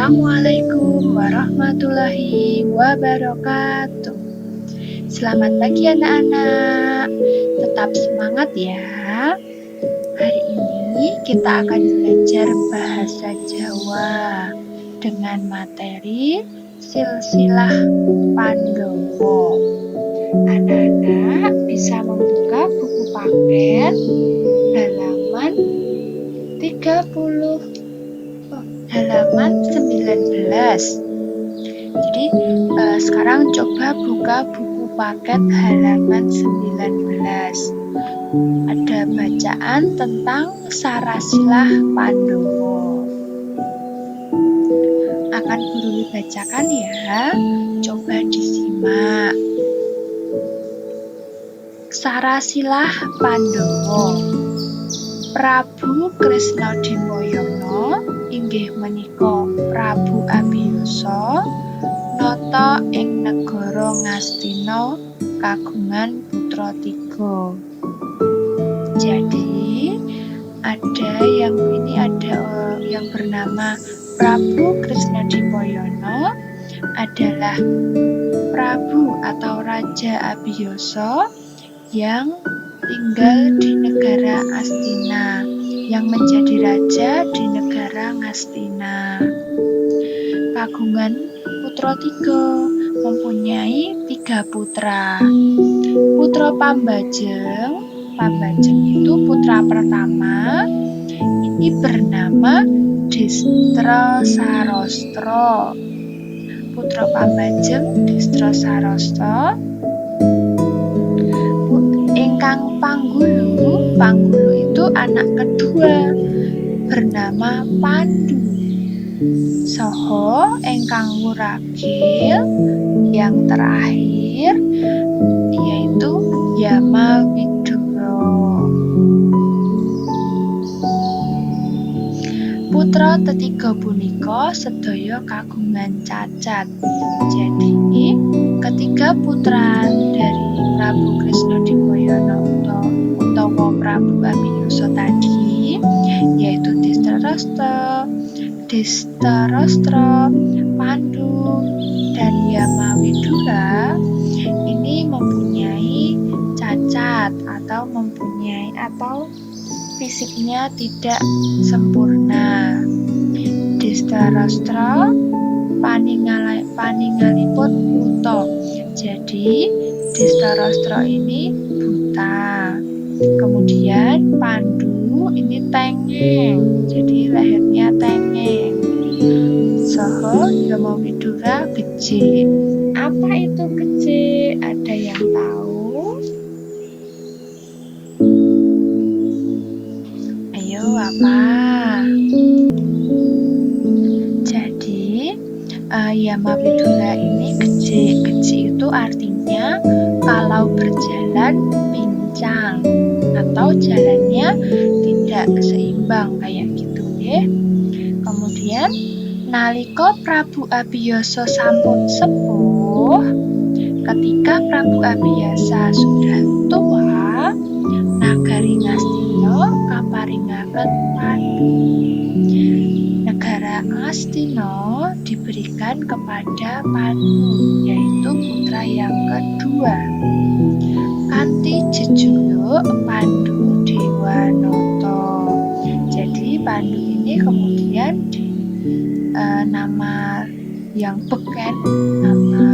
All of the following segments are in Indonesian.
Assalamualaikum warahmatullahi wabarakatuh. Selamat pagi anak-anak. Tetap semangat ya. Hari ini kita akan belajar bahasa Jawa dengan materi silsilah Pandowo. Anak-anak bisa membuka buku paket halaman 19. Jadi sekarang coba buka buku paket halaman 19. Ada bacaan tentang Sarasilah Pandowo. Akan guru bacakan ya. Coba disimak. Sarasilah Pandowo. Prabu Kresnadimayana inggih menika Prabu Abiyasa nata ing negara Ngastina kagungan putra 3. Jadi ada yang bernama Prabu Kresnadimayana adalah Prabu atau Raja Abiyasa yang tinggal di negara Astina, yang menjadi raja di negara Ngastina. Kagungan putra 3, mempunyai 3 putra. Putra Pambajeng itu putra pertama, ini bernama Distra Sarastra. Putra Pambajeng Distra Sarastra. Ingkang Panggulu itu anak kedua bernama Pandu. Soho ingkang Wuragil yang terakhir yaitu Yamawidura. Putra ketiga punika sedaya kagungan cacat. Jadi ketiga putra dari Prabu Kresnadimayana utawa Prabu Abiyasa tadi, yaitu Distarastra, Pandu, dan Yamawidura, ini mempunyai cacat atau fisiknya tidak sempurna. Distarastra paningalipun buta. Jadi Distarastra ini buta. Kemudian Pandu ini tengeng, jadi lehernya tengeng. Soho Yamawidura gece. Apa itu gece? Ada yang tahu? Ayo, apa? Jadi Yamawidura ini gece. Gece itu artinya kalau berjalan pincang atau jalannya tidak seimbang kayak gitu deh. Kemudian nalika Prabu Abiyasa sampun sepuh, ketika Prabu Abiyasa sudah tua, nagari Ngastina kaparingaken Pandu. Negara Ngastina diberikan kepada Pandu, yaitu putra yang kedua. Kanthi jejuluk Pandu Dewanata. Jadi Pandu ini kemudian nama yang beken, nama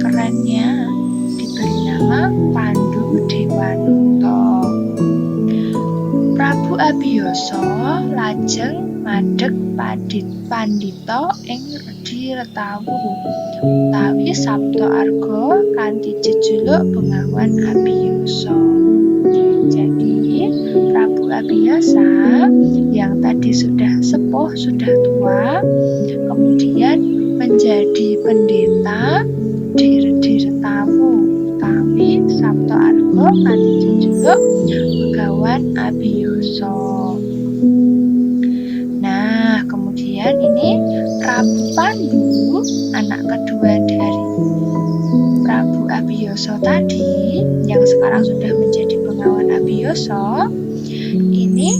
kerennya diberi nama Pandu Dewanata. Prabu Abiyasa lajeng madeg pandhita ing Redi Retawu utawi Sabta Arga kanthi jejuluk Bengawan Abiyasa. Jadi Prabu Abiyasa yang tadi sudah sepuh, sudah tua, kemudian menjadi pendeta di Redi Retawu utawi Sabta Arga kanthi jejuluk Bengawan Abiyasa. Nah, kemudian ini Prabu Pandu, anak kedua dari Prabu Abiyasa tadi, yang sekarang sudah menjadi Bengawan Abiyasa. Ini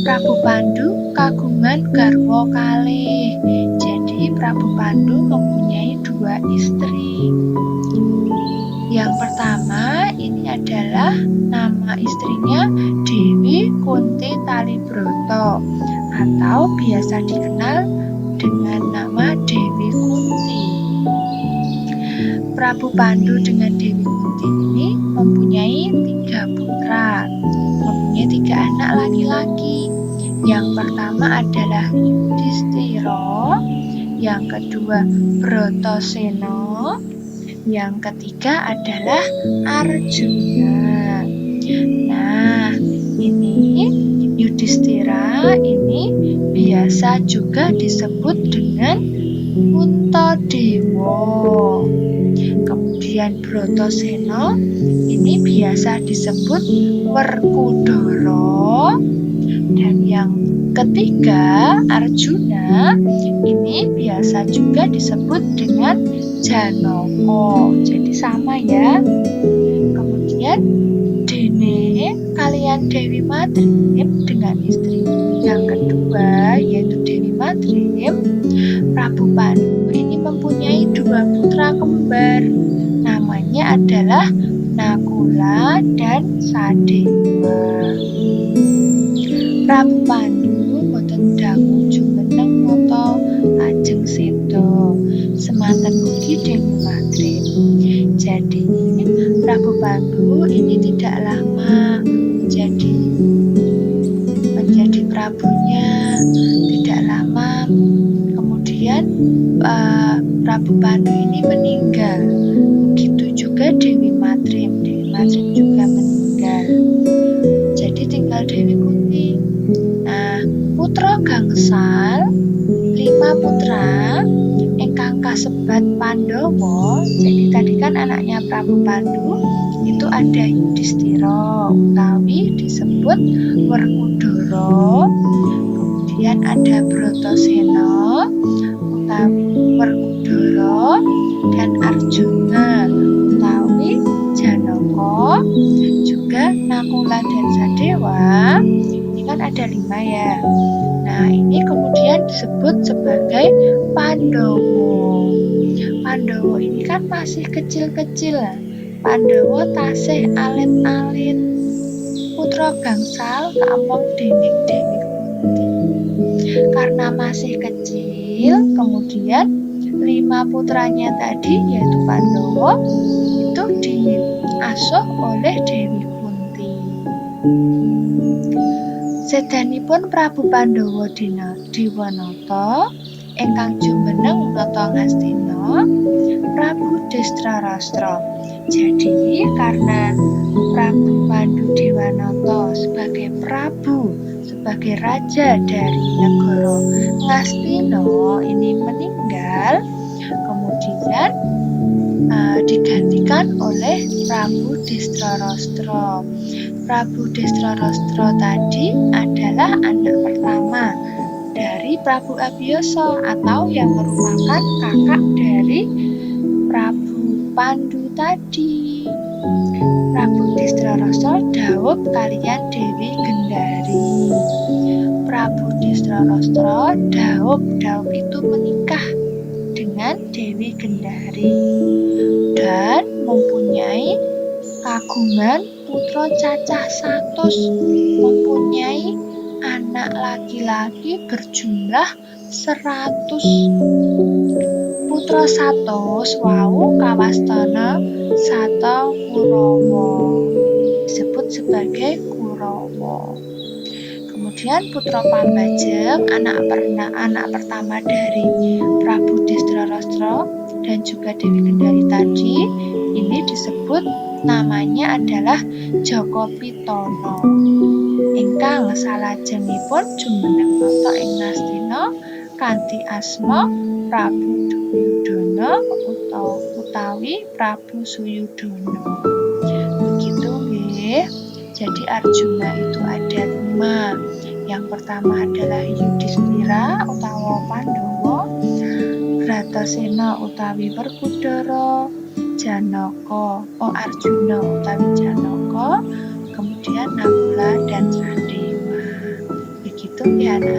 Prabu Pandu kagungan garwa kalih. Jadi Jadi Prabu Pandu mempunyai 2 istri. Yang pertama ini adalah nama istrinya Dewi Kunti Talibroto atau biasa dikenal dengan nama Dewi Kunti. Prabu Pandu dengan Dewi Kunti ini mempunyai 3 putra, mempunyai 3 anak laki-laki. Yang pertama adalah Yudhistira, yang kedua Bratasena, yang ketiga adalah Arjuna. Nah, ini Yudhistira ini biasa juga disebut dengan Puntadewa. Kemudian Bratasena ini biasa disebut Werkudara. Dan yang ketiga Arjuna ini biasa juga disebut dengan Janaka. Jadi sama ya. Kemudian dene kalian Dewi Madrim dengan istri yang kedua yaitu Dewi Madrim, Prabu Pandu ini mempunyai 2 putra kembar. Namanya adalah Nakula dan Sadewa. Prabu Pandu boten dangu jumeneng nata lajeng seda semanten ugi Dewi Madrim. Jadi Prabu Pandu ini tidak lama menjadi prabunya, tidak lama. Kemudian Prabu Pandu ini meninggal. Begitu juga Dewi Madrim. Dewi Madrim juga meninggal. Jadi tinggal Dewi Kunti. Nah, putra gangsal 5 putra ingkang kasebat Pandhawa. Jadi tadi kan anaknya Prabu Pandu itu ada Yudhistira utawi disebut Werkudara. Kemudian ada Bratasena utawi Werkudara dan Arjuna utawi Janaka, juga Nakula dan Sadewa. Ini kan ada 5 ya. Nah, ini kemudian disebut sebagai Pandhawa. Pandhawa ini kan masih kecil-kecil. Pandhawa tasih alit-alit. Putra gangsal kaamong dening Dewi Kunti. Karena masih kecil, kemudian 5 putranya tadi yaitu Pandhawa itu diasuh oleh Dewi Kunti. Sedanipun Prabu Pandhawa Diwanata ingkang jumeneng nata Ngastina Prabu Destrarastra. Jadi karena Prabu Pandu Dewanata sebagai prabu, sebagai raja dari negara Ngastina ini meninggal, kemudian digantikan oleh Prabu Destrarastra. Prabu Destrarastra tadi adalah anak pertama dari Prabu Abiyasa atau yang merupakan kakak dari Prabu Pandu tadi. Prabu Destrarastra dhaup kaliyan Dewi Gendari. Prabu Destrarastra dhaup itu menikah dengan Dewi Gendari dan mempunyai kagungan putra cacah 100, mempunyai anak laki-laki berjumlah 100. Putra 100 wau kawastana Sata Kurawa, disebut sebagai Kurawa. Kemudian putra Pambajeng, anak pertama dari Prabu Destrarastra dan juga Dewi Gendari tadi, ini disebut namanya adalah Jaka Pitana. Ingkang salajengipun jumeneng nata ing Ngastina kanthi asma Prabu Duryudana utawi Prabu Suyudana. Begitu nggih. Jadi Arjuna itu ada 5. Yang pertama adalah Yudhistira utawa Pandhawa, Bratasena utawi Werkudara, Arjuna utawi Janaka, kemudian Nakula dan Sadewa. Begitu ya anak.